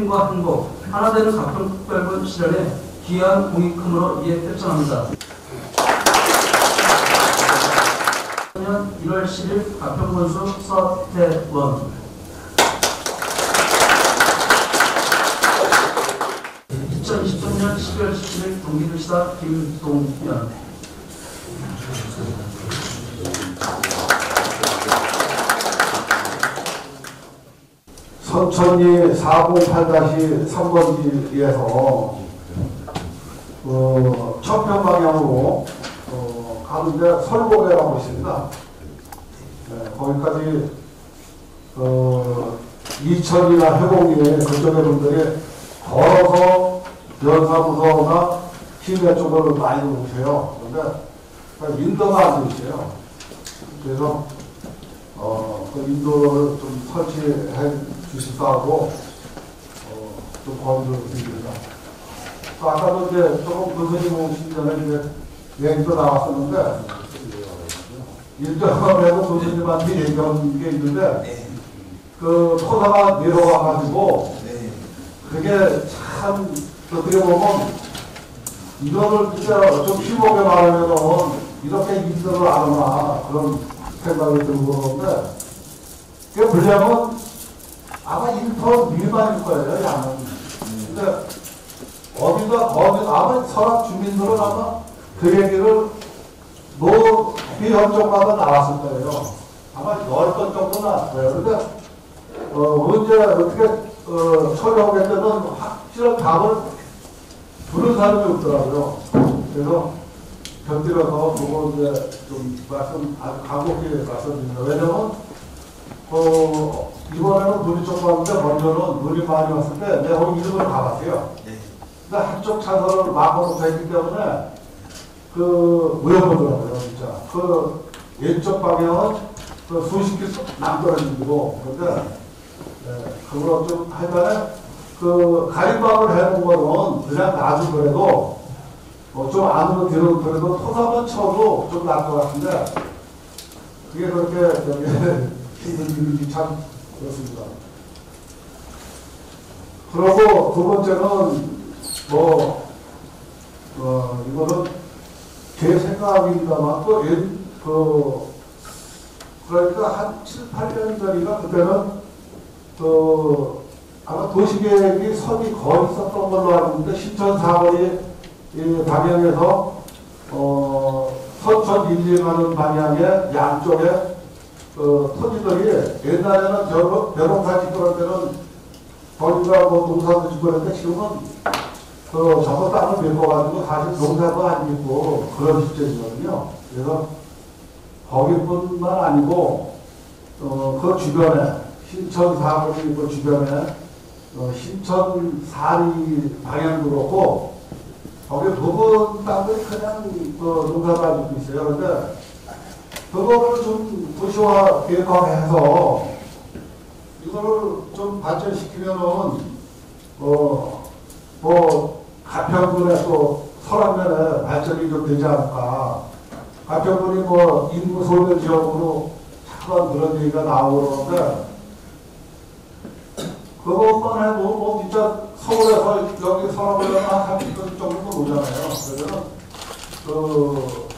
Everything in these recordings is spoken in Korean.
힐링과 행복, 하나 되는 가평특별본 시절에 귀한 공익금으로 이에 결정합니다. 2020년 1월 10일 가평군수 서태원. 2023년 12월 17일 경기도지사 김동연. 선천리 408-3번지에서 청평 방향으로 가는데 설곡에라고 있습니다. 네, 거기까지 이천이나 회곡리 그쪽의 분들이 걸어서 연사무소나 시내 쪽으로 많이 오세요. 그런데 인도가 안 되세요. 그래서 그 인도를 좀 설치해 주십사 하고 좀 권유드립니다. 아까도 이제 조금 교수님 오시기 전에 이제 얘기도 나왔었는데 일정에도 교수님한테 얘기한 게 있는데 그 토사가 내려와가지고 그게 참 어떻게 보면 이거를 진짜 좀 심하게 말하면은 이렇게 인도를 안 하나 그런 생각이 들고 그러는데 그게 보려면 아마 1% 미만일 거예요, 양은. 근데 어디가 아마 서랍 주민들은 아마 그 얘기를 비협정마다 나왔을 거예요. 아마 10번 정도 나왔을 거예요. 근데 언제 어떻게 처리하게 때는 확실한 답을 부른 사람이 없더라고요. 그래서 곁들여서 그거 이제 좀 아주 간곡히 말씀드립니다. 왜냐면 이번에는 눈이 좀 왔는데 먼저는 눈이 많이 왔을 때 내가 거기 이름을 가봤어요. 근데 한쪽 차선을 막아놓고 했기 때문에 위험하더라고요, 진짜. 왼쪽 방향은 수십 킬로 남떨어지고, 그런데, 그거 좀 하여간에 가림막을 해놓은 거는 그냥 놔두더라도 좀 안으로 들어도 토사만 쳐도 좀 나을 것 같은데, 그게 그렇게 힘든 일이 참 그렇습니다. 그리고 두 번째는 이거는 제 생각입니다만 그러니까 한 7, 8년 전인가 그때는 아마 도시계획이 선이 거의 있었던 걸로 알고 있는데 신천 사거리 방향에서 선천 인링하는 방향의 양쪽에 토지들이 옛날에는 벼농사 짓고 그럴 때는 거기가 농사도 짓고 그랬는데 지금은 저거 땅을 메꿔가지고 사실 농사도 안 짓고 그런 시점이거든요. 그래서 거기뿐만 아니고 그 주변에 신천 사거리 그 주변에 신천 사리 방향도 그렇고 거기 부분 땅들이 그냥 농사도 안 짓고 있어요. 그런데 그거를 좀 도시화 계획화해서 이거를 좀 발전시키면은 가평군에 또 설악면에 발전이 좀 되지 않을까. 가평군이 인구 소멸 지역으로 자꾸 그런 얘기가 나오고 그러는데 그것만 해도 진짜 서울에서 여기 설악면에 한 30분 정도 오잖아요. 그러면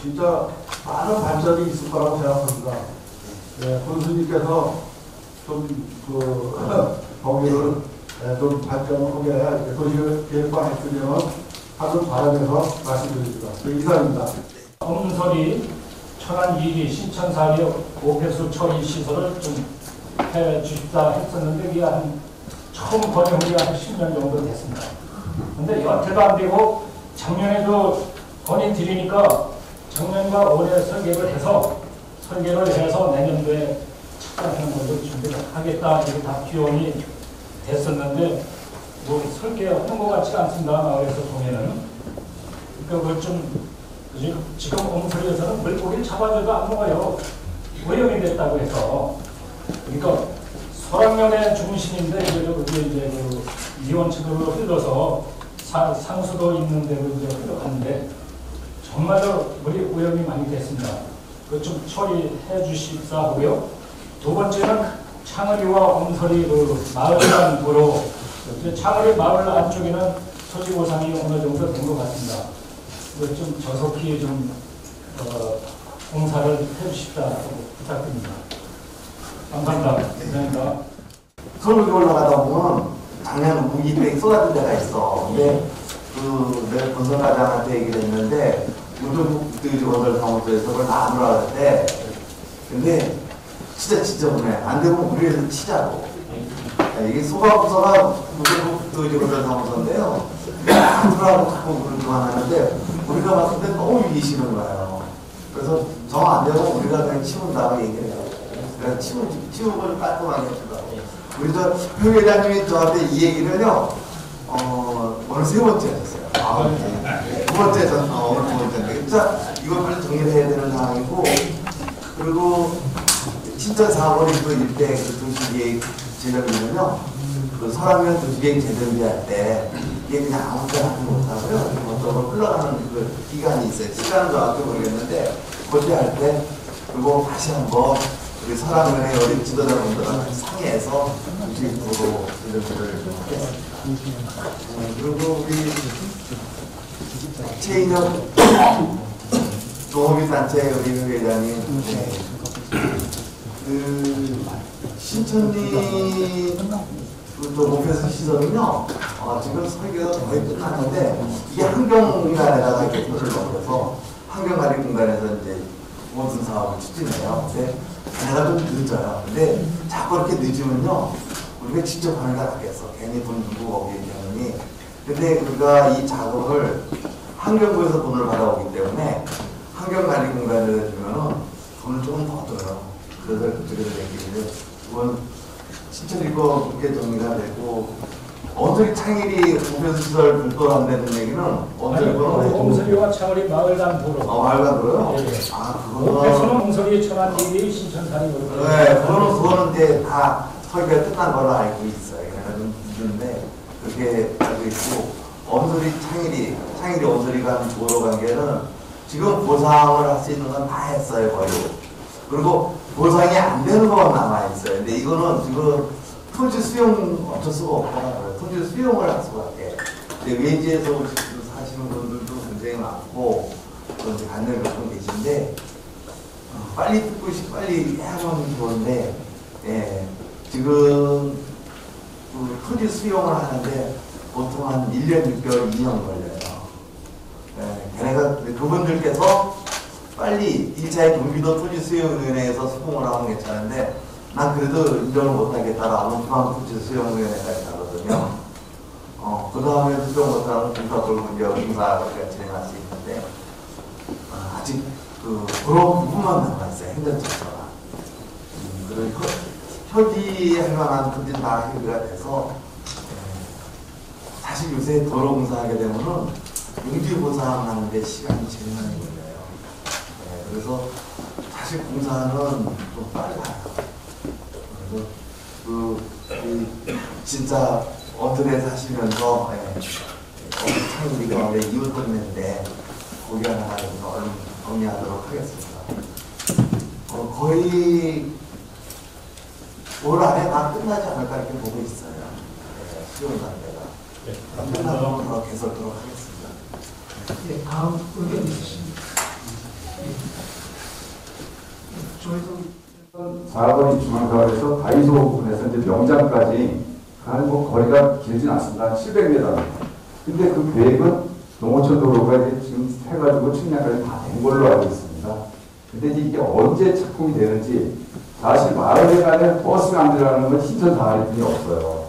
진짜 많은 발전이 있을 거라고 생각합니다. 네, 군수님께서 좀 거기를 좀 발전하게 도시를 계획화했으면 하는 바람에서 말씀드립니다. 이상입니다. 엄설이 천안 2기 신천사리 오폐수 처리 시설을 좀 해주십사 했었는데 이게 처음 번영이 한 10년 정도 됐습니다. 근데 여태도 안 되고 작년에도 건의 드리니까 작년과 올해 설계를 해서 내년도에 착장하는 것을 준비하겠다 이렇게 다 기원이 됐었는데 설계하는 것 같지가 않습니다. 마을에서 보면은 그걸 좀 지금 엄설에서는 물고기를 잡아줘도 안 먹어요. 오염이 됐다고 해서. 그러니까 설악면의 중심인데 이제 이원측으로 흘러서 상수도 있는 데로 이제 흘러갔는데 정말로 물이 오염이 많이 됐습니다. 그거 좀 처리해 주십사 하고요. 두 번째는 창의와 엄설이 마을 간 도로 이제 차거리 마을 안쪽에는 토지 보상이 어느 정도 된 것 같습니다. 이거 좀 저속히 좀 공사를 해주십사고 부탁드립니다. 감사합니다. 감사합니다. 서울 올라가다 보면 작년 무기백이 쏟아진 데가 있어. 근데 내가 건설과장한테 얘기를 했는데 요즘 건설사무소에서 그걸 나누라 그랬대. 근데 진짜 지저분해. 안 되면 우리에서 치자고. 이게 소방부서가 건설사무소인데요. 나누라고 자꾸 그걸 그만하는데 우리가 봤을 때 너무 이기 싫은 거예요. 그래서 정 안 되면 우리가 그냥 치운다고 얘기를 해요. 그래서 치우고 좀 깔끔하게 해주라고. 우리 표 회장님이 저한테 이 얘기를요, 오늘 3번째 하셨어요. 두 번째 오늘 2번째인데. 진짜 이걸 빨리 정리를 해야 되는 상황이고, 그리고 신천 사거리 그 일대 그 도시계획 제정이면요, 그 서라면 도시계획 재정비할 때, 이게 그냥 아무 때나 하지 못하고요. 어떤 걸 흘러가는 그 기간이 있어요. 시간은 정확히 모르겠는데, 그때 할 때, 그리고 다시 한번 우리 서라면의 어린 지도자분들과 상의해서 도로 이런들을 하겠습니다. 그리고 우리 최인혁 농업인단체 우리 회장님, 그 신천리 또 오페스 시설은요, 지금 설계가 거의 끝났는데 이게 환경공간에다가 이렇게 표를 넣어서 환경관리 공간에서 이제 모든 사업을 추진해요. 근데 내가 좀 늦어요. 근데 자꾸 이렇게 늦으면요, 우리가 직접 하는 게 낫겠어. 괜히 돈 주고 거기 얘기하느니. 근데 우리가 이 작업을 환경부에서 돈을 받아오기 때문에 환경관리 공간을 해주면은 돈을 조금 더 줘요. 그래서 그쪽에서 얘기를 그건 신천리 거 그렇게 정리가 되고, 언저리 창일이 오페스 시설 별도로 되는 얘기는 언저리 거는 옹설이와 창거리 마을간 도로. 마을간 도로요? 네. 그거는 오페스는 옹설이 천안 일이 신천산이 그렇고. 네, 그거는 이제 다 설계가 끝난 걸로 알고 있어요. 그래서 좀 늦는데 그렇게 알고 있고, 엄소리 창일이 엄소리 간 도로 관계는 지금 보상을 할 수 있는 건 다 했어요, 거의. 그리고 보상이 안 되는 것만 남아 있어요. 근데 이거는 지금 토지 수용 어쩔 수가 없잖아요. 토지 수용을 할 수밖에. 근데 외지에서 사시는 분들도 굉장히 많고, 그런 관념이 몇 분 계신데, 빨리 듣고 빨리 하면 좋은데, 예, 지금 그 토지 수용을 하는데 보통 한 1년 6개월, 2년 걸려요. 예, 걔네가 그분들께서 빨리 1차의 경기도 토지 수용위원회에서 수긍을 하면 괜찮은데, 난 그래도 인정을 못하겠다라고 중앙 토지 수용위원회가 있거든요. 그 다음에 수용 못하면 공사 돌고 이제 공사가 진행할 수 있는데, 아직 그런 부분만 남아있어요. 행정처가. 그리고 협의할 만한 토지는 다 협의가 돼서, 사실 요새 도로 공사하게 되면은 용지 보상하는데 시간이 제일 많이 걸려요. 그래서 사실 공사는 좀 빨리 가요. 그래서 진짜 어들에 사시면서 참 우리가 원래 이웃 동네인데 거기 하나 얼른 정리하도록 하겠습니다. 거의 올 안에 다 끝나지 않을까 이렇게 보고 있어요. 수용 단계가. 끝나면 더 개설토록 하겠습니다. 예, 다음 의견 있으십니까? 조혜성 4거리 중앙사거리에서 다이소 부분에서 이제 명장까지 가는 거리가 길진 않습니다. 700m. 근데 그 계획은 농어촌 도로가 이제 지금 해가지고 측량까지 다 된 걸로 알고 있습니다. 근데 이게 언제 착공이 되는지, 사실 마을에 가는 버스가 안 들어가는 건 신천 다리뿐이 없어요.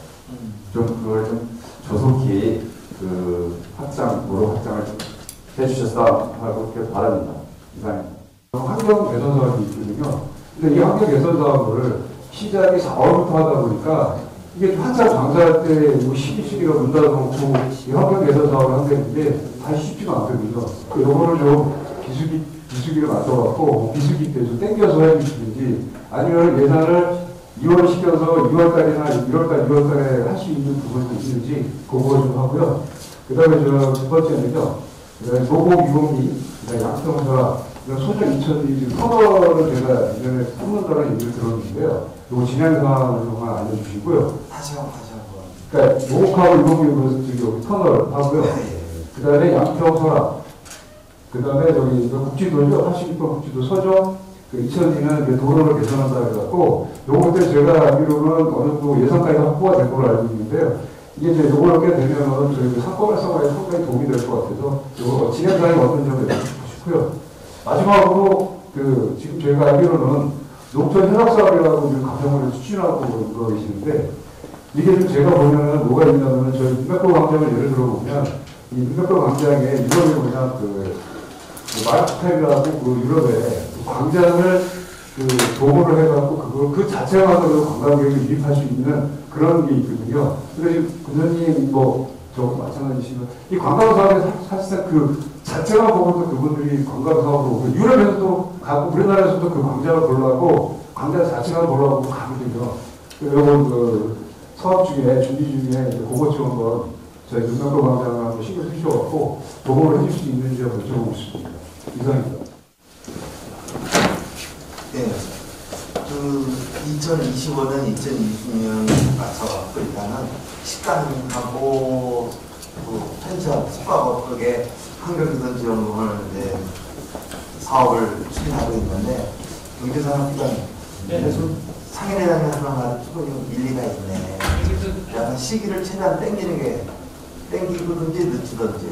좀 그걸 좀 조속히 도로 확장을 좀 해주셨다 하고 그렇게 바랍니다. 이상입니다. 환경 개선 사업이 있거든요. 근데 이 환경 개선 사업을 시작이 4월부터 하다 보니까 이게 한참 장사할 때 12시기가 문 닫아놓고 이 환경 개선 사업을 한다는데 다시 쉽지가 않거든요. 요거를 좀 비수기를 맞춰갖고 비수기 때 좀 땡겨서 해주시든지, 아니면 예산을 2월 시켜서 2월달이나 1월달, 2월달에 할 수 있는 부분이 있는지 그거 좀 하고요. 그 다음에 두 번째는요, 노곡 유목리, 양평사, 소정 2,000이 터널을 제가 이전에 뽑는다는 얘기를 들었는데요. 이거 진행 상황을 좀 알려주시고요. 다시 한번. 그러니까 노목하고 이동규 저기 터널 하고요. 그 다음에 양평 설악, 그 다음에 저기 국지도죠. 86번 국지도 서점, 그 2002년 도로를 개선한다 해갖고, 요것들 제가 알기로는 어느 정도 예산까지 확보가 된 걸로 알고 있는데요. 이게 이제 요걸 하게 되면은 저희 사건을 써가지고 상당히 도움이 될 것 같아서, 요 진행상이 어떤 점을 여쭙고 싶고요. 마지막으로, 지금 저희가 알기로는 농촌 현악사업이라고 지금 가평을 추진하고 그러고 계시는데, 이게 좀 제가 보면은 뭐가 있냐면은 저희 민백도 광장을 예를 들어 보면, 이 민백도 광장에 유럽에 뭐냐, 마라타이라고 유럽에 광장을 도보를 해갖고 그걸 그 자체만으로 관광객을 유입할 수 있는 그런 게 있거든요. 그래서 군현님 저거 마찬가지시면 이 관광 사업에 사실상 그 자체만 보고도 그분들이 관광 사업으로 오고 유럽에서도 가고 우리나라에서도 그 광장을 보려고 광장 자체만 보려고 가거든요. 요번 사업 중에 준비 중에 그것 좀 한번 저희 눈명도 광장을 한번 신경 쓰셔갖고 도보를 해줄 수 있는지 한번 여쭤보고 싶습니다. 이상입니다. 네. 2025년, 2020년 맞춰갖고 일단은 식당하고 펜션, 숙박업 쪽에 환경개선지원금을 이제 사업을 추진하고 있는데 경제산업기관 상인회장이 하는 말 조금 일리가 있네. 약간 시기를 최대한 땡기든지 늦추든지.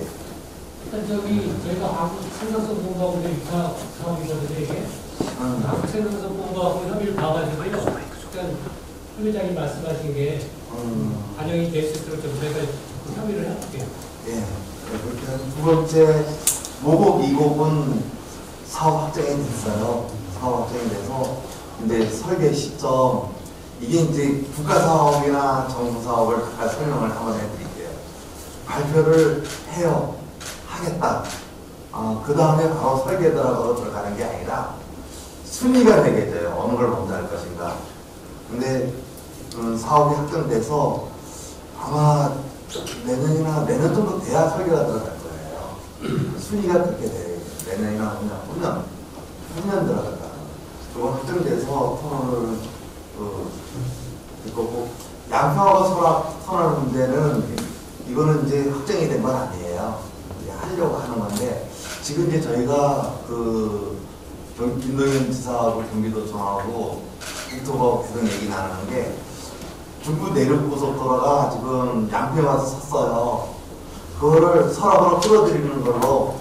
일단 저희가 한국 생산성 공부하고 입사 사업이거든요, 이게. 한국 생산성 공부하고 협의를 봐가지고요. 일단 회장이 말씀하신 게 반영이 될 수 있도록 좀 저희가 협의를 해볼게요. 예. 두 번째, 모곡 2곡은 사업 확정이 됐어요. 사업 확정이 돼서 이제 설계 시점, 이게 이제 국가 사업이나 정부 사업을 각각 설명을 한번 해드릴게요. 발표를 해요. 하겠다. 그 다음에 바로 설계 들어가는 게 아니라 순위가 되겠죠. 어느 걸 먼저 할 것인가. 근데 사업이 확정돼서 아마 내년 정도 돼야 설계가 들어갈 거예요. 순위가 그렇게 돼요. 내년이나 후년 들어간다. 그거 확정돼서 터널을 듣고 양평하고 터널 문제는 이거는 이제 확정이 된 건 아니에요. 이제 하려고 하는 건데 지금 이제 저희가 김동연 지사하고 경기도청하고 국토부 계속 얘기 나누는 게 중부 내륙고속도로가 지금 양평에 와서 섰어요. 그거를 서랍으로 끌어들이는 걸로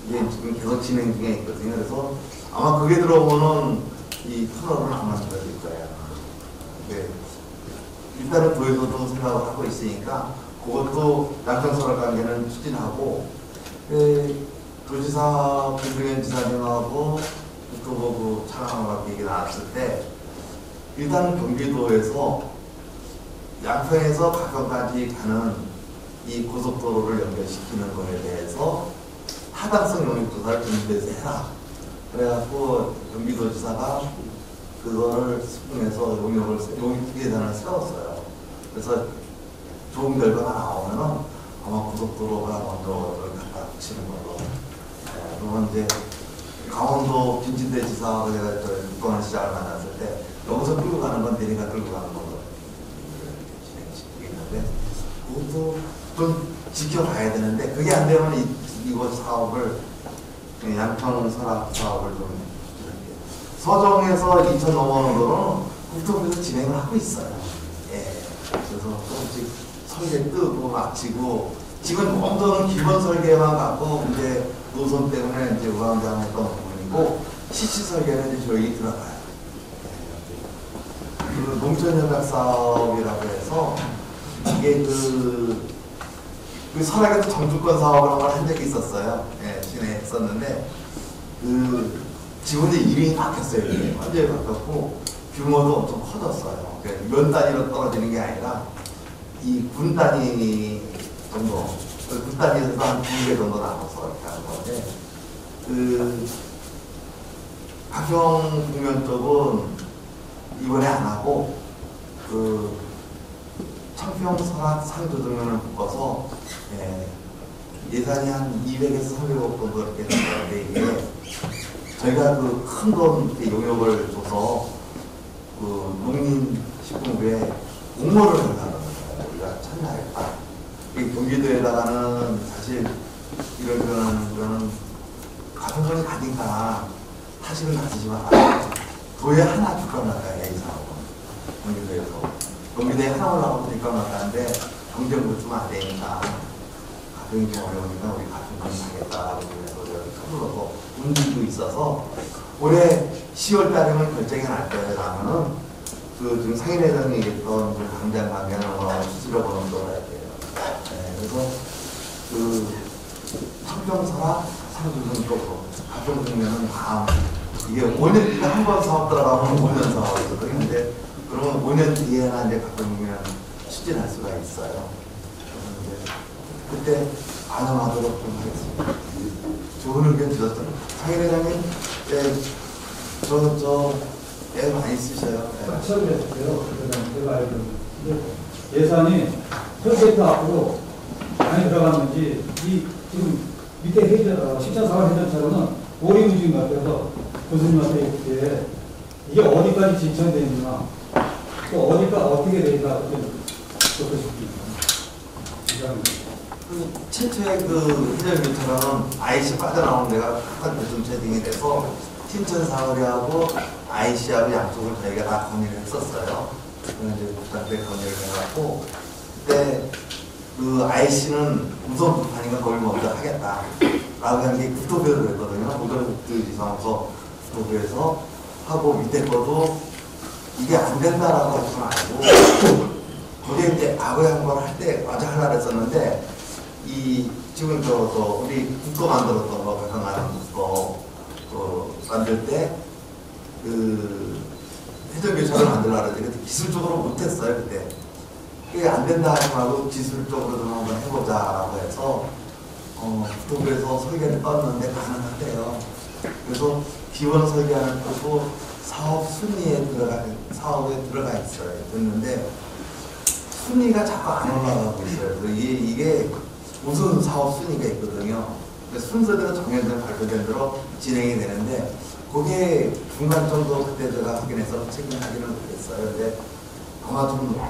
이게 지금 계속 진행 중에 있거든요. 그래서 아마 그게 들어오면은 이 터널을 안 만들어질 거예요. 네. 일단은 도에서도 생각을 하고 있으니까 그것도 양평서랍 관계는 추진하고 도지사 김동연 지사님하고 국토부 차관하고 얘기 나왔을 때 일단 경기도에서 양평에서 가평까지 가는 이 고속도로를 연결시키는 거에 대해서 타당성 용역조사를 준비해서 해라. 그래갖고 경기도지사가 그거를 수긍해서 용역 계산을 세웠어요. 그래서 좋은 결과가 나오면은 아마 고속도로가 먼저 갖다 붙이는 걸로. 그러면 이제 강원도 김진대 지사하고 제가 국방원 시장을 만났을 때 여기서 끌고 가는 건 대리가 끌고 가는 걸로 진행시키고 있는데 그것도 좀 지켜봐야 되는데 그게 안 되면 이곳 사업을 양평 설악 사업을 좀 서정에서 2천 넘어오는 거는 국토부에서 진행을 하고 있어요. 예. 그래서 조금씩 설계 뜨고 마치고 지금 먼저는 기본 설계만 갖고 이제 노선 때문에 이제 우왕좌왕했던 부분이고 CC 설계는 이제 저희 들어가요. 그 농촌연락 사업이라고 해서 이게 그 설악에서 정주권 사업을 한번 한 적이 있었어요. 예, 진행했었는데 지금 이제 이름이 바뀌었어요. 이게 완전히 바뀌었고 규모도 엄청 커졌어요. 면 단위로 떨어지는 게 아니라 이 군 단위 정도, 군 단위에서 한 2개 정도 나눠서 이렇게 하는 건데 가평 북면 쪽은 이번에 안 하고 청평 설악 상주 등면을 묶어서 예산이 한 200에서 300억 정도 이렇게 되는데 이게 저희가 그 큰 돈 용역을 줘서 농림식품부에 공모를 하는 거예요. 우리가 참여 도에 하나 주가 나가요. A 사업은 경기도에서 경기도에 하나 올라가고 주가 나가는데 경쟁도 좀 안 되니까 가격이 좀 어려우니까 우리 같은 건 사겠다라고 해서 서둘러서 운동도 있어서 올해 10월 달이면 결정이 날 거라면은 그 지금 상인회장이 얘기했던 그 당장 관계는 뭐 수수료 보험도 해야 돼요. 네, 그래서 그 청정사와 상주성 쪽으로 각종 국면은 다음 이게 5년 한 번 사업 들어가면 5년 사업이거든요. 근데 그러면 5년 뒤에나 이제 각종 국면 추진할 수가 있어요. 그때 반영하도록 좀 하겠습니다. 좋은 의견 주셨죠? 상인회장님, 애 많이 쓰셔요. 처음에 했어요. 제가 알기로는 예산이 프로젝트 앞으로 많이 들어갔는지 이 지금 밑에 회전, 십자사원 회전처럼은 오리무중인 것 같아서 교수님한테 이렇게 이게 어디까지 진천되어 있나 또 어디가 어떻게 되어 있나 그것도 싶습니다. 최초의 그 회전교차로는 IC 빠져나오는 데가 약간 교통 채팅이 돼서 신천사거리하고 IC하고 양쪽을 저희가 다 건의를 했었어요. 그래서 이제 국장대 건의를 해갖고 그때 그 IC는 우선 불판이니까 거기 먼저 하겠다 라고 한 게 국토부에서 그랬거든요. 고등국토지사무소 국토부에서 하고 밑에 거도 이게 안 된다라고 하지 말고 거기에 이제 과거에 한 번 할 때 마저 하려고 했었는데 이 지금 우리 국도 만들었던 거 백악관 국도 만들 때 그 회전교차를 만들려고 했는데 기술적으로 못했어요. 그때 그게 안 된다 하지 말고 기술적으로 좀 한번 해보자라고 해서 국토부에서 설계를 떴는데 가능하대요. 그래서 기본 설계하는 것도 사업에 들어가 있어요. 됐는데 순위가 자꾸 안 올라가고 있어요. 그래서 이게 우선 사업 순위가 있거든요. 순서대로 정해진 발표된 대로 진행이 되는데 그게 중간 정도 그때 제가 확인해서 책임하기는 못했어요. 근데 아마 좀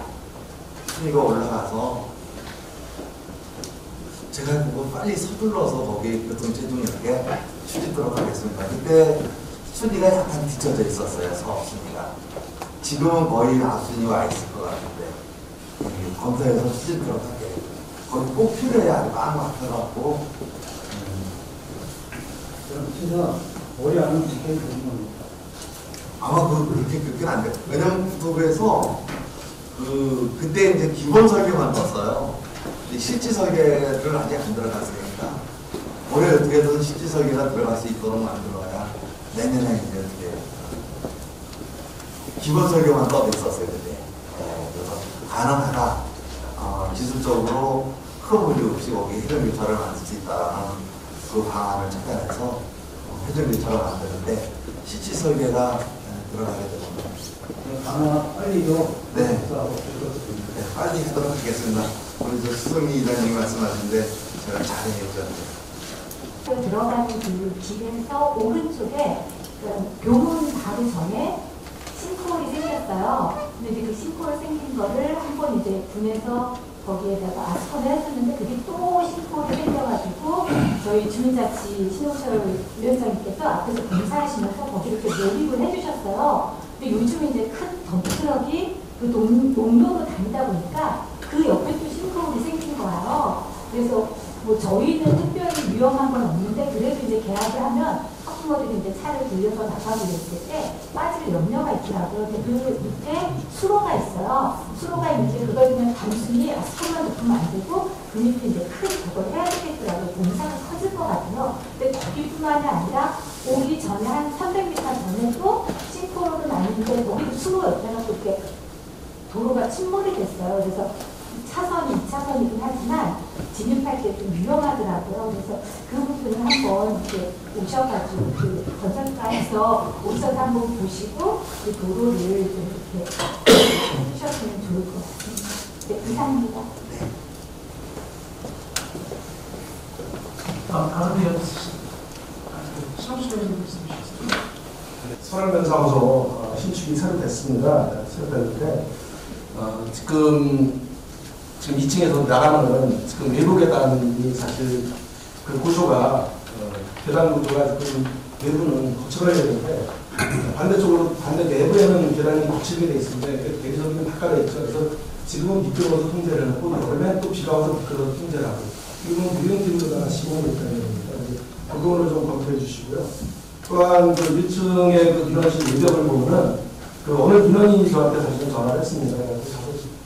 순위가 올라가서 제가 그거 빨리 서둘러서 거기 교통체증 이렇게 추진토록 하겠습니다. 그때 순위가 약간 뒤쳐져 있었어요. 사업 순위가. 지금은 거의 앞순위가 있을 것 같은데 검사에서 추진토록 할게요. 거기 꼭 필요해야 막 막혀갖고 진짜 머리 안은 지켜야 되는 겁니다. 아마 그렇게 안 돼요. 왜냐면 국토부에서 그때 이제 기본 설계만 떴어요. 실지 설계를 아직 안 들어갔으니까 올해 어떻게든 실지 설계가 들어갈 수 있도록 만들어야 내년에 이제 어떻게 기본 설계만 떠 있었어요 그때. 그래서 가능하다. 기술적으로 큰 문제 없이 거기 회전교차를 만들 수 있다라는 그 방안을 찾아내서 회전교차를 만드는데 실지 설계가 들어가게 됩니다. 빨리도 네, 빨리 하도록 하겠습니다. 우리 수성미 이사님이 말씀하신데 제가 잘해야죠. 들어가는 그 길에서 오른쪽에 교문 바로 전에 싱크홀이 생겼어요. 근데 이제 그 싱크홀 생긴 거를 한번 이제 분해서 거기에다가 아스팔을 했었는데 그게 또 싱크홀이 생겨가지고 저희 주민자치 신홍철 위원장님께서 앞에서 공사하시면서 거기 이렇게 모립을 해주셨어요. 근데 요즘 이제 큰 덤프트럭이 그 농로로 다니다 보니까 그 옆에 또 싱크홀이 생긴 거예요. 그래서 뭐 저희는 특별히 위험한 건 없는데 그래도 이제 계약을 하면 학부모들이 이제 차를 돌려서 나가고 있을 때 빠질 염려가 있더라고요. 근데 그 밑에 수로가 있어요. 수로가 있는데 그걸 그냥 단순히 아스팔트만 놓으면 안 되고 그 밑에 이제 크게 그걸 해야 되겠더라고요. 공사가 커질 것 같아요. 근데 거기뿐만이 아니라 오기 전에 한 300m 전에 또 싱크홀은 아닌데 거기도 수로 옆에가 또 이렇게 도로가 침몰이 됐어요. 그래서 차선이 2차선이긴 하지만 진입할 때 좀 위험하더라고요. 그래서 그 부분을 한번 이렇게 오셔가지고 그 건설가에서 오셔서 한번 보시고 그 도로를 좀 이렇게 해주셨으면 좋을 것 같습니다. 네, 이상입니다. 다른 의원 신홍철 의원님 말씀해 주시겠습니다. 서울면사무소 신축이 새로 됐습니다. 새로 됐는데 지금 2층에서 나가면은 지금 외부 계단이 사실 그 구조가 계단 구조가 지금 외부는 거쳐야 되는데 반대쪽으로 반대 내부에는 계단이 거치게 되어 있습니다. 대기적으로 닦아져 있죠. 그래서 지금은 미끄러워서 통제를 하고 여름에 또 비가 와서 미끄러워서 통제를 하고 지금은 무용팀보다 시공을 있다는 겁니다. 그 부분을 좀 검토해 주시고요. 또한 그 1층의 그 민원실 외벽을 보면은 그 어느 민원인이 저한테 사실은 전화를 했습니다.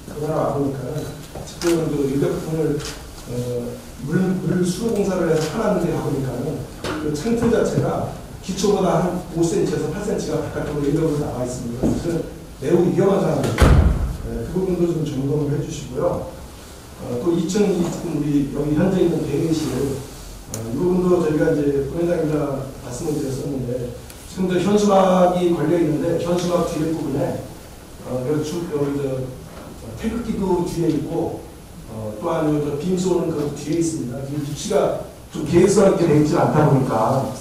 전화를 와보니까는 지금 그 외벽부분을 물 수로 공사를 해서 파놨는데 가보니까는 그 창틀 자체가 기초보다 한 5cm에서 8cm가 바깥으로 외벽으로 나와 있습니다. 그래서 매우 위험한 상황입니다. 그 부분도 좀 점검을 해주시고요. 또 2층 우리 여기 현재 있는 대기실 이 부분도 저희가 이제 부회장님과 말씀을 드렸었는데 지금도 현수막이 걸려 있는데 현수막 뒤에 부분에 여기 태극기도 뒤에 있고 또한 빔소는 그 뒤에 있습니다. 이 위치가 좀 계획성 있게 되어 있지 않다 보니까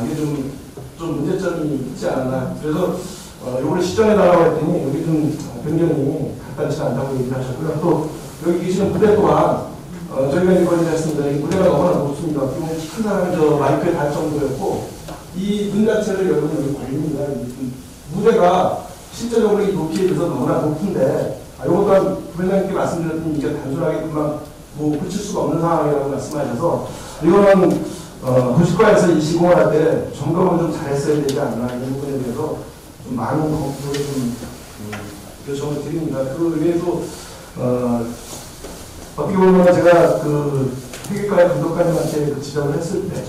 이게 좀 문제점이 있지 않나. 그래서 이걸 시정해 달라고 했더니 여기 좀 변경이 간단치 않다고 얘기를 하셨고요. 또 여기 계시는 무대 또한 저희가 이제 건의했습니다. 이 무대가 너무나 높습니다. 큰 사람이 저 마이크에 닿을 정도였고 이 문 자체를 여러분 여기 걸립니다. 무대가 실제적으로 이 높이에 비해서 너무나 높은데 이것도 부회장님께 말씀드렸더니 이게 단순하게 금방 뭐 고칠 수가 없는 상황이라고 말씀하셔서 이거는 도시과에서 이 시공을 할 때 점검을 좀 잘했어야 되지 않나 이런 부분에 대해서 좀 많은 검토를 좀 요청을 드립니다. 그 외에도 어떻게 보면 제가 그 회계과의 감독관님한테 지적을 했을 때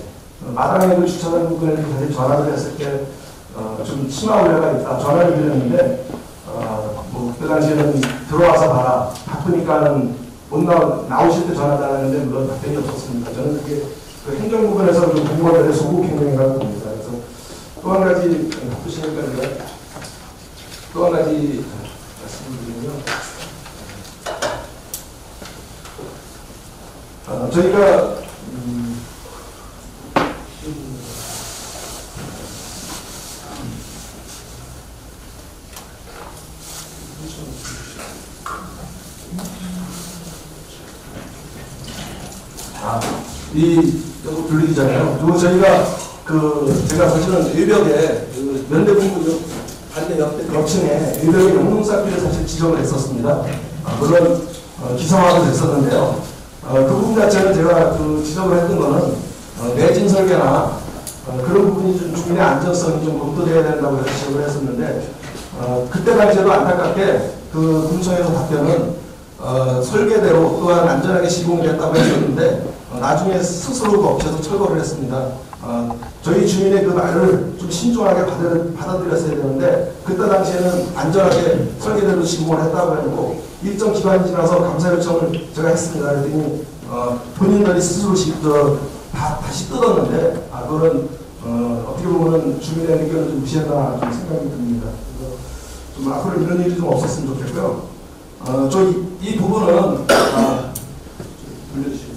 마당에 그 주차장 부분에 다시 전화를 했을 때 좀 심화 우려가 있다 전화를 드렸는데 뭐 그때 당시에는 들어와서 봐라 바쁘니까는 못 나오실 때 전화달라는데 물론 답변이 없었습니다. 저는 그게 그 행정 부분에서 좀 공무원들의 소극 행동이라고 봅니다. 그래서 또 한 가지 바쁘시니까 또 한 가지 말씀을 드리면요. 저희가 이거 불리기잖아요. 그리고 저희가 제가 사실은 외벽에 면대부분 반대 옆에 벽층에 외벽에 용lum사피를 사실 지정을 했었습니다. 물론 기성화도 됐었는데요. 그 부분 자체는 제가 지적을 했던 거는 내진 설계나 그런 부분이 좀 주민의 안전성이 좀 검토되어야 된다고 해서 지적을 했었는데 그때 당시에도 안타깝게 그 군청에서 답변은 설계대로 또한 안전하게 시공이 됐다고 했었는데 나중에 스스로 엎쳐서 철거를 했습니다. 저희 주민의 그 말을 좀 신중하게 받아들였어야 되는데 그때 당시에는 안전하게 설계대로 시공을 했다고 해도 일정 기간이 지나서 감사 요청을 제가 했습니다. 그랬더니 본인들이 스스로 다시 뜯었는데 그거는 어떻게 보면 주민의 의견을 좀 무시했다 좀 생각이 듭니다. 그래서 좀 앞으로 이런 일이 좀 없었으면 좋겠고요. 이 부분은 돌려주시겠어요?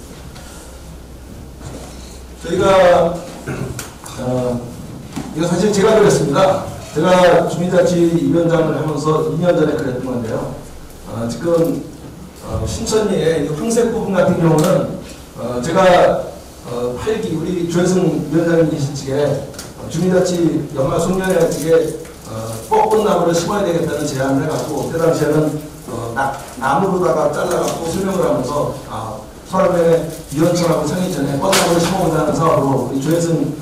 저희가 이거 사실 제가 그랬습니다. 제가 주민자치위원장을 하면서 2년 전에 그랬던 건데요. 지금 신천리의 황색 부분 같은 경우는 제가 8기 우리 조혜승 위원장님 계신 측에 주민자치 연말 송년회 측에 뻗꽃나무를 심어야 되겠다는 제안을 해갖고 그때 당시에는 나무로다가 잘라갖고 설명을 하면서 서울의 위원청하고 상의 전에 뻗나무를 심어본다는 사업으로 우리 조혜승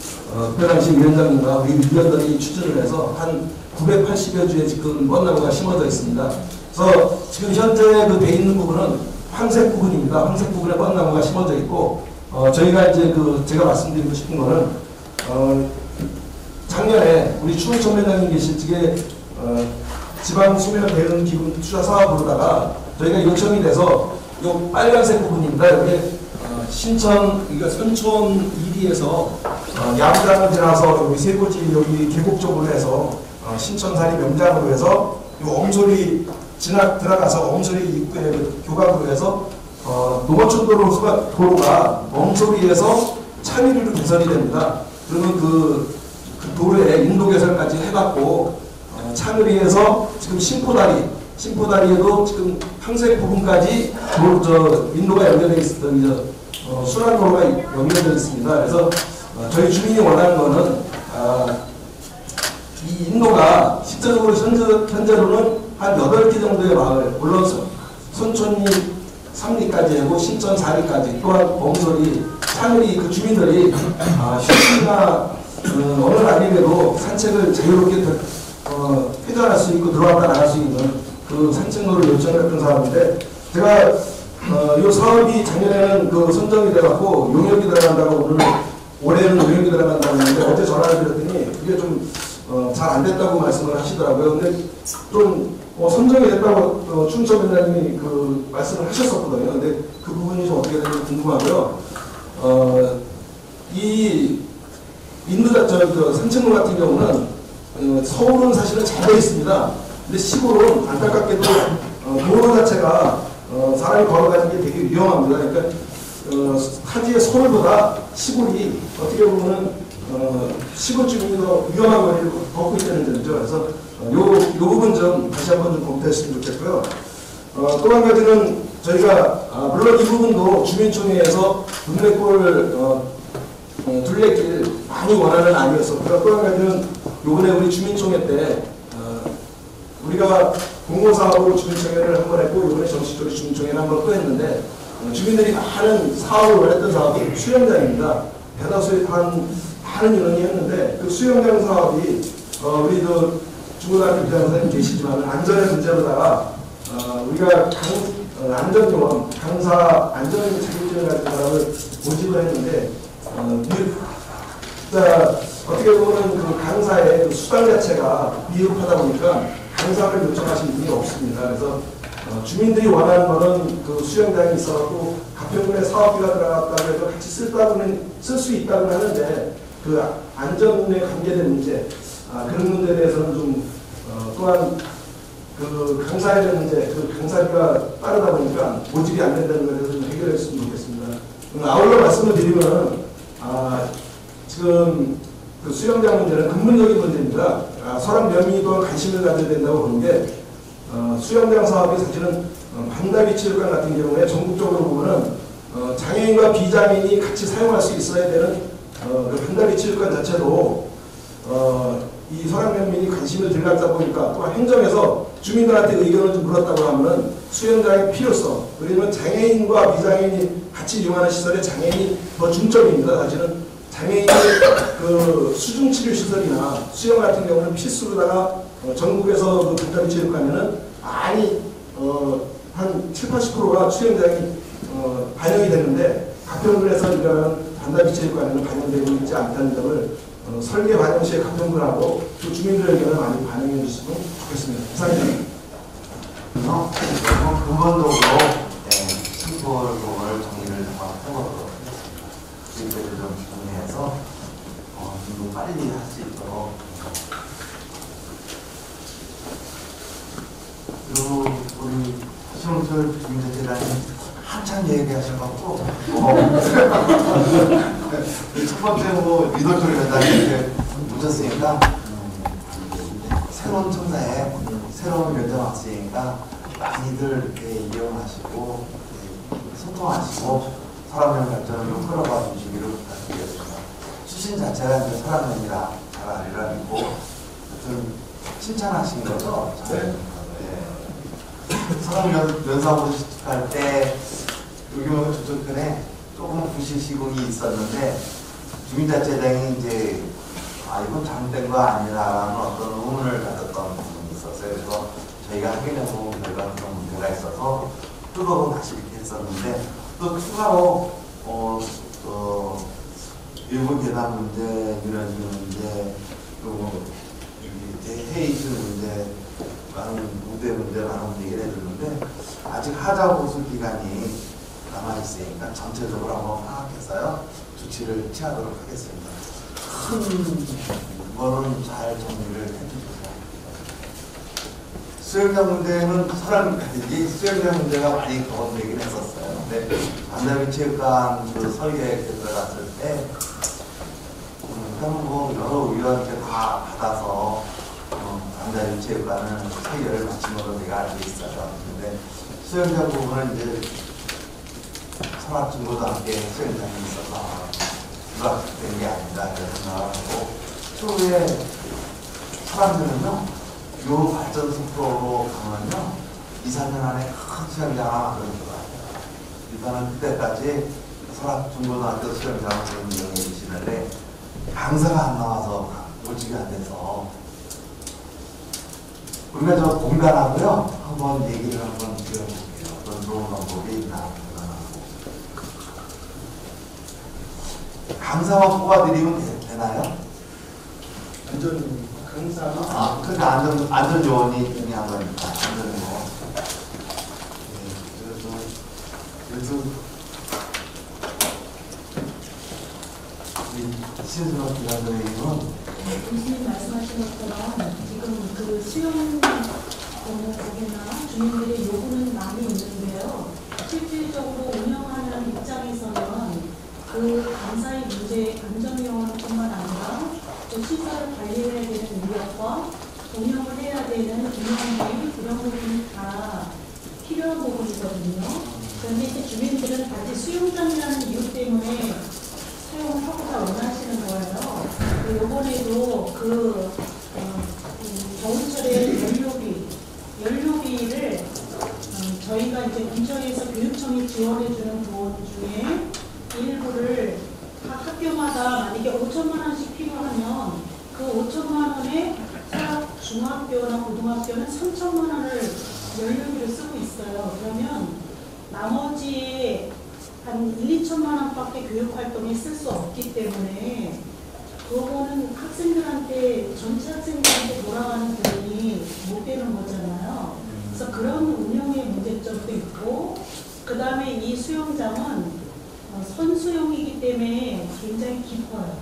그때 당시 위원장님과 우리 위원들이 추진을 해서 한 980여 주에 지금 뻗나무가 심어져 있습니다. 그래서 지금 현재 돼 있는 부분은 황색 부분입니다. 황색 부분에 뻗나무가 심어져 있고 저희가 이제 제가 말씀드리고 싶은 거는 작년에 우리 추은천 회장님 계실 적에 지방 수면 대응 기금 투자 사업으로다가 저희가 요청이 돼서 요 빨간색 부분입니다. 여기 신천 그러니까 선촌 1위에서 야구장을 지나서 여기 세고지 여기 계곡 쪽으로 해서 신천사리 명장으로 해서 요 엄소리 들어가서 엄소리 입구에 교각으로 해서 농어촌 도로가 엄소리에서 창의리로 개설이 됩니다. 그러면 그 도로에 인도 개설까지 해갖고 창의리에서 지금 신포다리에도 지금 황색 부분까지 인도가 연결되어 있었던 순환도로가 연결되어 있습니다. 그래서 저희 주민이 원하는 거는 이 인도가 실제적으로 현재로는 한 8개 정도의 마을, 물론 손촌리 3리까지 하고 신천 4리까지, 또한 봉소리, 창리 그 주민들이 휴식이나 어느 날이라도 산책을 자유롭게 회전할 수 있고 들어왔다 나갈 수 있는 그 산책로를 요청했던 사람인데, 제가 이 사업이 작년에는 그 선정이 돼갖고 용역이 들어간다고 올해는 용역이 들어간다고 했는데, 어제 전화를 드렸더니 그게 좀 잘 안 됐다고 말씀을 하시더라고요. 근데 좀 선정이 됐다고 춘천위원장님이 그 말씀을 하셨었거든요. 근데 그 부분이 좀 어떻게 되는지 궁금하고요. 이 산책로 같은 경우는 서울은 사실은 잘 되어 있습니다. 근데 시골은 안타깝게도 도로 자체가 사람이 걸어가는 게 되게 위험합니다. 그러니까 타지의 서울보다 시골이 어떻게 보면 시골 주민이 더 위험한 거리를 걷고 있다는 점이죠. 그래서 요 부분 좀 다시 한번 좀 검토했으면 좋겠고요. 또 한 가지는 저희가 물론 이 부분도 주민총회에서 둘레길 많이 원하는 아니었었고요. 또 한 가지는 요번에 우리 주민총회 때 우리가 공공사업으로 주민총회를 한 번 했고, 이번에 정식적으로 주민총회를 한 번 또 했는데, 주민들이 많은 사업을 원했던 사업이 수영장입니다. 대다수의 많은 인원이 했는데, 그 수영장 사업이 우리 중고등학교 부장선생님 계시지만 안전의 문제로다가 우리가 안전요원, 강사 안전 자격증을 가진 사람을 모집을 했는데, 어떻게 보면 그 강사의 그 수당 자체가 미흡하다 보니까 강사를 요청하신 분이 없습니다. 그래서 주민들이 원하는 거는 그 수영장이 있어갖고 가평군에 사업비가 들어갔다고 해서 같이 쓸 수 있다고 하는데, 그 안전에 관계된 문제, 그런 문제에 대해서는 좀 또한 그 강사에 대한 문제, 그 강사비가 빠르다 보니까 모집이 안 된다는 것에 대해서 좀 해결했으면 좋겠습니다. 아울러 말씀을 드리면 지금 그 수영장 문제는 근본적인 문제입니다. 서랍 면밀도 관심을 가져야 된다고 보는 게, 수영장 사업이 사실은 반다비 체육관 같은 경우에 전국적으로 보면은 장애인과 비장애인이 같이 사용할 수 있어야 되는 그 반다비 체육관 자체도 이 서랍 면밀이 관심을 덜 갖다 보니까, 또 행정에서 주민들한테 의견을 좀 물었다고 하면은 수영장의 필요성, 왜냐면 장애인과 비장애인이 같이 이용하는 시설에 장애인이 더 중점입니다. 사실은 장애인의 그 수중치료시설이나 수영 같은 경우는 필수로다가 전국에서 그 반다비 체육관에는 많이 한 70~80%가 수영장이 반영이 되는데, 가평군에서 일하는 반다비 체육관에는 반영되고 있지 않다는 점을 설계 반영 시에 가평군하고 또 주민들의 의견을 많이 반영해 주시면 좋겠습니다. 이상입니다. 근본적으로 신고를 정리를 해보도록 하겠습니다. 지금까지 좀 정리해서 좀 빨리 할 수 있도록. 그리고 우리 시험철 주민자재단이 한참 얘기하셔갖고 첫 번째 미돌철 회장이 이렇게 묻혔으니까 새로운 청사에 새로운 면접 학생이니까 많이들 이렇게 이용하시고 소통하시고 사람의 발전을 좀 끌어가 주시기를 부탁드리겠습니다. 출신 자체가 이제 사람입니다. 잘 알리라고 좀 칭찬하신 거죠? 네. 사람 면사무소 시작할 때 여기 저쪽편에 조금 부실 시공이 있었는데, 주민자치회장이 이제 이건 잘못된 거 아니라는 어떤 의문을 가졌던 부분이 있었어요. 그래서 저희가 확인해보면 그런 문제가 있어서 뜯어서 다시 이렇게 했었는데, 또 추가로 일본 계단 문제, 유연지 문제, 그리고 헤이즈 문제, 많은 무대 문제, 많은 얘기를 해줬는데, 아직 하자 보수 기간이 남아있으니까 전체적으로 한번 파악해서요 조치를 취하도록 하겠습니다. 큰 거는 잘 정리를 해주세요. 수영장 문제는 사람이 수영장 문제가 많이 거론되긴 했었어요. 근데 반다비 체육관 그 설계에 들어갔을 때 여러 의원한테 다 받아서 반다비 체육관은 설계를 마친 걸로 내가 알고 있어요. 근데 수영장 부분은 이제 산업진보도 함께 수영장이 있어서 부각된 게 아니다 이런 생각을 하고, 추후에 사람들은요, 요 발전 속도로 가면요, 2, 4년 안에 큰 수영장 하나 만드는 줄 알아요. 일단은 그때까지 설악 중고등학교 수영장을 운영해 주시는데, 강사가 안 나와서 모집이 안 돼서, 우리가 저 공단하고요, 한번 얘기를 한번 드려볼게요. 어떤 좋은 방법이 있나, 공단하고. 강사만 뽑아드리면 되나요? 안전 강사가 근데 안전 요원이 중요한 거니까, 안전 요원. 그래서 우리 신순호 기자님은 교수님 말씀하신 것처럼 지금 그 수용 거기나 주민들의 요구는 많이 있는데요. 실질적으로 운영하는 입장에서는 그 감사의 문제, 안전요원뿐만 아니라 또 시설을 관리해야 되는 인력과 운영을 해야 되는 운영비 이런 부분이 다 필요한 부분이거든요. 그런데 이제 주민들은 단지 수용장이라는 이유 때문에 사용하고자 원하시는 거예요. 이번에도 겨울철에 연료비를 저희가 이제 군청에서 교육청이 지원해주는 돈 중에 일부를 각 학교마다 만약에 5천만 원씩 필요하면 그 5천만 원에 중학교나 고등학교는 3천만 원을 연료비를 쓰고 있어요. 그러면 나머지 한 1, 2천만 원밖에 교육활동에 쓸 수 없기 때문에 그거는 학생들한테, 전체 학생들한테 돌아가는 돈이 못 되는 거잖아요. 그래서 그런 운영의 문제점도 있고, 그 다음에 이 수영장은 선수용이기 때문에 굉장히 깊어요.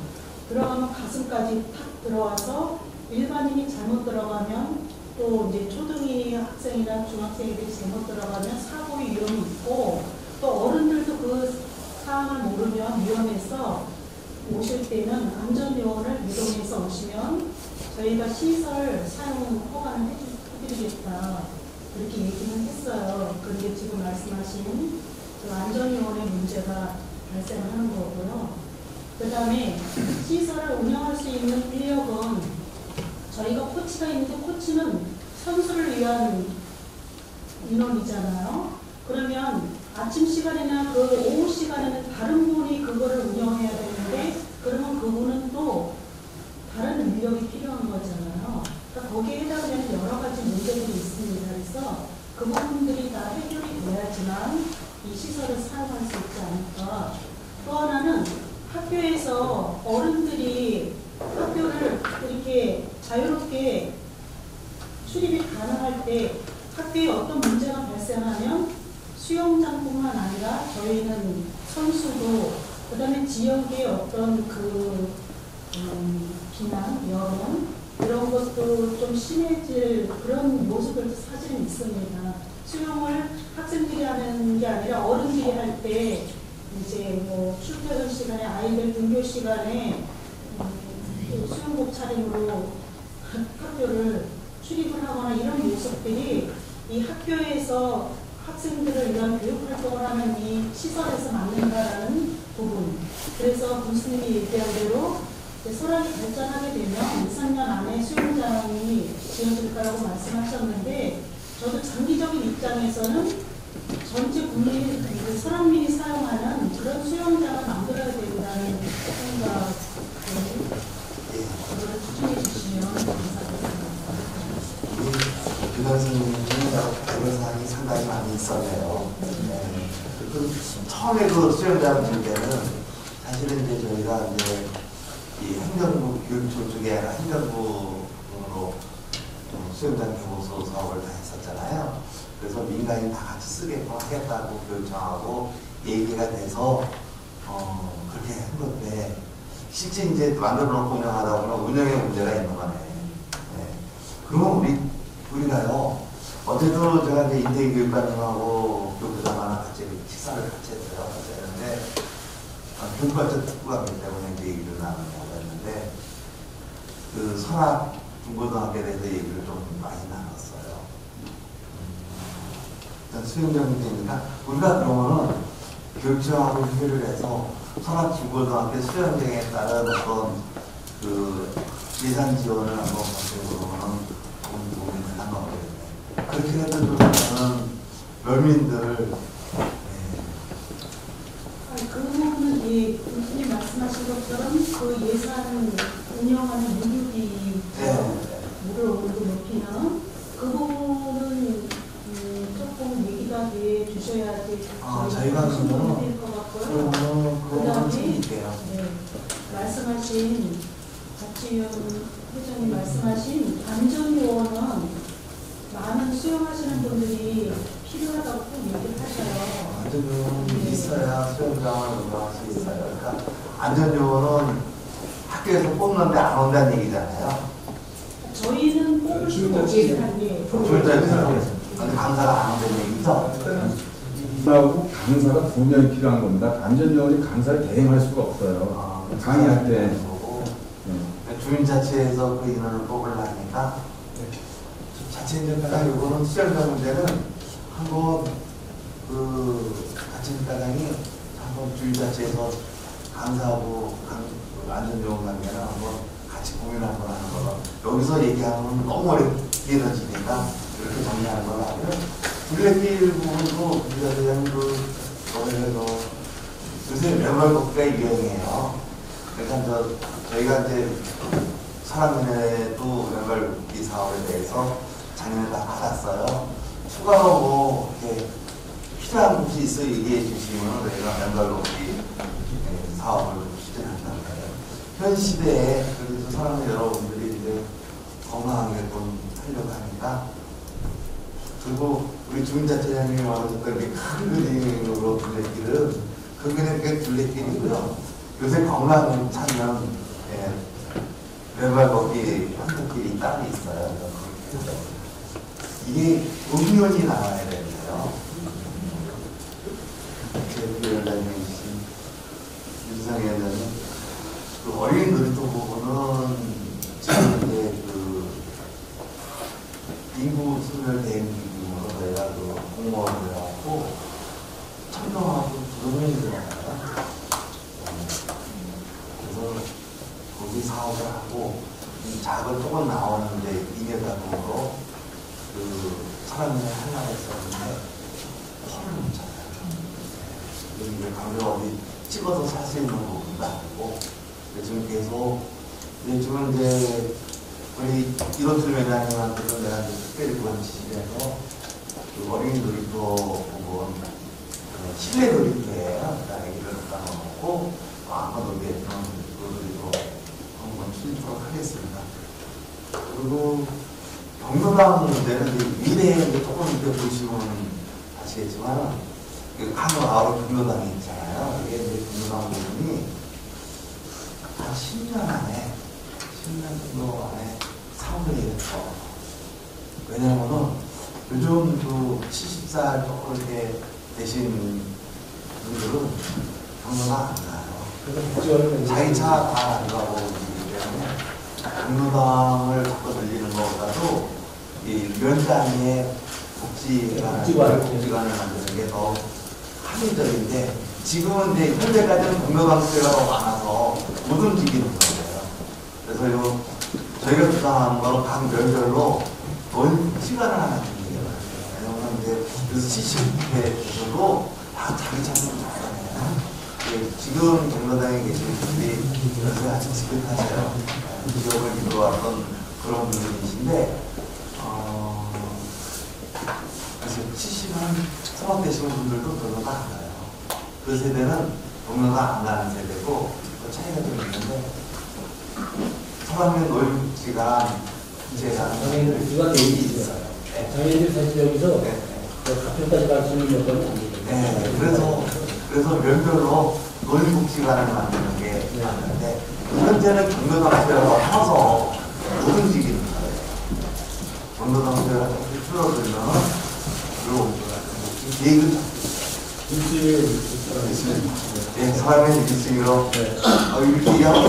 들어가면 가슴까지 탁 들어와서 일반인이 잘못 들어가면 또 이제 초등이 학생이나 중학생들이 잘못 들어가면 사고 위험이 있고, 또 어른들도 그 사항을 모르면 위험해서 오실 때는 안전요원을 유동해서 오시면 저희가 시설 사용 허가는 해드리겠다, 그렇게 얘기는 했어요. 그런데 지금 말씀하신 그 안전요원의 문제가 발생하는 거고요. 그 다음에 시설을 운영할 수 있는 인력은 저희가 코치가 있는데, 코치는 선수를 위한 인원이잖아요. 그러면 아침 시간이나 그 오후 시간에는 다른 분이 그거를 운영해야 되는데, 그러면 그분은 또 다른 인력이 필요한 거잖아요. 그러니까 거기에 해당되는 여러 가지 문제들이 있습니다. 그래서 그 부분들이 다 해결이 돼야지만 이 시설을 사용할 수 있지 않을까. 또 하나는 학교에서 어른들이 학교를 이렇게 자유롭게 출입이 가능할 때 학교에 어떤 문제가 발생하면 수영장뿐만 아니라 저희는 선수도, 그 다음에 지역의 어떤 비난, 여론, 이런 것도 좀 심해질 그런 모습들도 사실은 있습니다. 수영을 학생들이 하는 게 아니라 어른들이 할 때 이제 뭐 출퇴근 시간에 아이들 등교 시간에 수영복 차림으로 학교를 출입을 하거나 이런 모습들이 이 학교에서 학생들을 위한 교육활동을 하는 이 시설에서 맞는다라는 부분. 그래서 교수님이 얘기한 대로 설악이 발전하게 되면 2, 3년 안에 수영장이 지어질 거라고 말씀하셨는데, 저도 장기적인 입장에서는 전체 국민, 설악민이 사용하는 그런 수영장을 만들어야 된다는 생각을 추진해 주시면 감사하겠습니다. 김현 선생님은 애로사항이 상당히 많이 있었네요. 네. 처음에 그 수영장 질 때는 사실은 이제 저희가 이제 이 행정부 교육청 쪽에 행정부로 수영장 교보소 사업을 다 했었잖아요. 그래서 민간인 다 같이 쓰게끔 하겠다고 교육청하고 얘기가 돼서 그렇게 한 건데, 실제 이제 만들어 놓고 운영하다 보면 운영에 문제가 있는 거네. 네. 그러면 우리가요, 어제도 제가 이제 인테이 교육관님하고 교부장하고 같이 식사를 같이 했어요. 같이 했는데, 교육발전 특구가기 때문에 이제 얘기를 나누려고 했는데, 그 설악 중고등학교에 대해서 얘기를 좀 많이 나눴어요. 일단 수영장 문제니까, 우리가 그러면은 교육청하고 협의를 해서 설악 중고등학교 수영장에 따른 어떤 그 예산 지원을 한번 받으로는 도움이 되는 것 같아요. 그렇게 해도 저는 면민들 그 부분은 예, 교수님 말씀하신 것처럼 그 예산을 운영하는 무료비 무료를 높이는 그 부분은 조금 얘기가 돼 주셔야지 저희가 그러면 될것 같고요. 그다음에 말씀하신 박지현 회장님 말씀하신 안전요원은 많은 수용하시는 분들이 필요하다고 꼭 얘기를 하셔요. 안전요원이 있어야 수영장을 운영할 수 있어요. 그러니까 안전요원은 학교에서 뽑는데 안 온다는 얘기잖아요. 저희는 뽑을 수가 없어요. 강사가 안 온다는 얘기죠. 하고 강사가 2명이 필요한 겁니다. 안전요원이 강사를 대행할 수가 없어요. 강의할 때. 주민자치에서 그 인원을 뽑으려니까 자치인정과장 이거는 수영장 문제는 한번 그 자치인정과장이 한번 주민자치에서 강사하고 안전요원 관계를 한번 같이 고민을 한번 하는 거로 여기서 얘기하면 너무 오래 길어지니까 이렇게 정리하는 걸로 하고요. 둘레길 부분도 부자대장도 요새 맨발 걷기가 유행이에요. 그러니까 저희가 이제 사랑면회도 맨발 걷기 사업에 대해서 작년에 다 받았어요. 추가로 뭐 이렇게 필요한 곳이 있어 얘기해 주시면 저희가 맨발 걷기 사업을 추진한다는 거예요. 현 시대에 그래도 사랑하는 여러분들이 이제 건강하게 좀 하려고 하니까 그리고 우리 주민자치장님이 말하셨던 게 큰 그림으로 둘레길은 그 그냥 그 둘레길이고요. 요새 건강 찾는 맨발 걷기 한국길이 따로 있어요. 이게 음료이 나와야 되는데요. 부위원장님이신 윤상희 위원장님, 그 어린이 놀이터 부분은 지금 이제 그 인구 소멸 대응 기금으로 저희가 그 공무원을 해갖고 청정하고 부동산이 들어가요. 그래서 거기 사업을 하고 이 작은 조금 나오는데 2m 정도 그 사람들이 하려고 했었는데 털을 못 찾아요. 여기 강조 어디 찍어서 살 수 있는 부분도 아니고 지금 계속 지금 이제 우리 이로틀 매장님한테는 내가 이제 특별히 그런 지시를 해서 그 어린이 놀이터 부분 실내 놀이터에 애기를 갖다 놓고 아까 놀이했던 그 놀이터 한번 추진토록 하겠습니다. 그리고 경로당 문제는 미래에 이제 조금 이렇게 보시면 아시겠지만 한우 아웃 경로당이 있잖아요. 이게 이제 경로당 부분이 한 10년 안에 10년 정도 안에 사업을 했죠. 왜냐하면 요즘 그 70살 조금 이렇게 되신 분들은 경로당 안 가요. 자기 차 다 안 가고 있기 때문에 경로당을 자꾸 늘리는 것보다도 이 면장의 복지관을 만드는 게 더 합리적인데 지금은 이제 현재까지는 경로당수가 너무 많아서 못 움직이는 거예요. 그래서 저희가 주장하는 거는 각 면별로 복지관을 하나 만드는 거예요. 왜냐면 이제 그래서 70대에서도 다 자기 차를 많아요. 지금 경로당에 계신 분들이 요새 아주 지긋하세요. 지역을 이끌어왔던 그런 분들이신데, 그래서 70한 성악 되시는 분들도 경로당 안 가요. 그 세대는 경로당 안 가는 세대고, 그 차이가 좀 있는데, 사람의 노임지가 제가 누가 되지 있어요. 장애인들 사실 여기서 가평까지 갈 수 있는 여건이 안 되거든요. 네, 그래서 면별로 노인복지관을 만드는 게 맞는데 현재는 경로당수가 커서 못 움직이는 거예요. 경로당수가 조금 줄어들면 그리고 계획을 사람의 일주일로 이렇게 얘기하면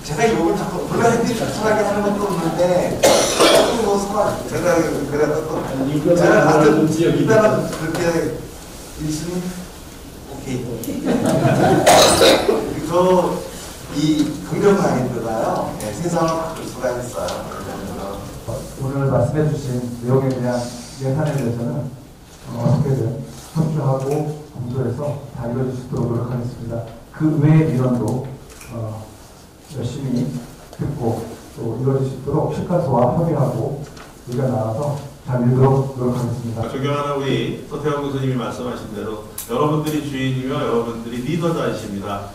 제가 욕을 자꾸 불가능히 적절하게 하는 것도 없는데 뭐 사람 제가 그래도 또 제가 같은 이따가 그렇게 열심히 오케이. 이 긍정 마인드가요, 네, 세상을 바꿀 수가 있어요. 오늘 말씀해 주신 내용에 대한 예산에 대해서는 어떻게든 협조하고 검토해서 다 이루어질 수 있도록 노력하겠습니다. 그 외의 민원도 열심히 듣고 또 이루어질 수 있도록 실과소와 협의하고 우리가 나와서 잘 이루도록 노력하겠습니다. 존경하는 우리 서태영 교수님이 말씀하신 대로 여러분들이 주인이며 여러분들이 리더자이십니다.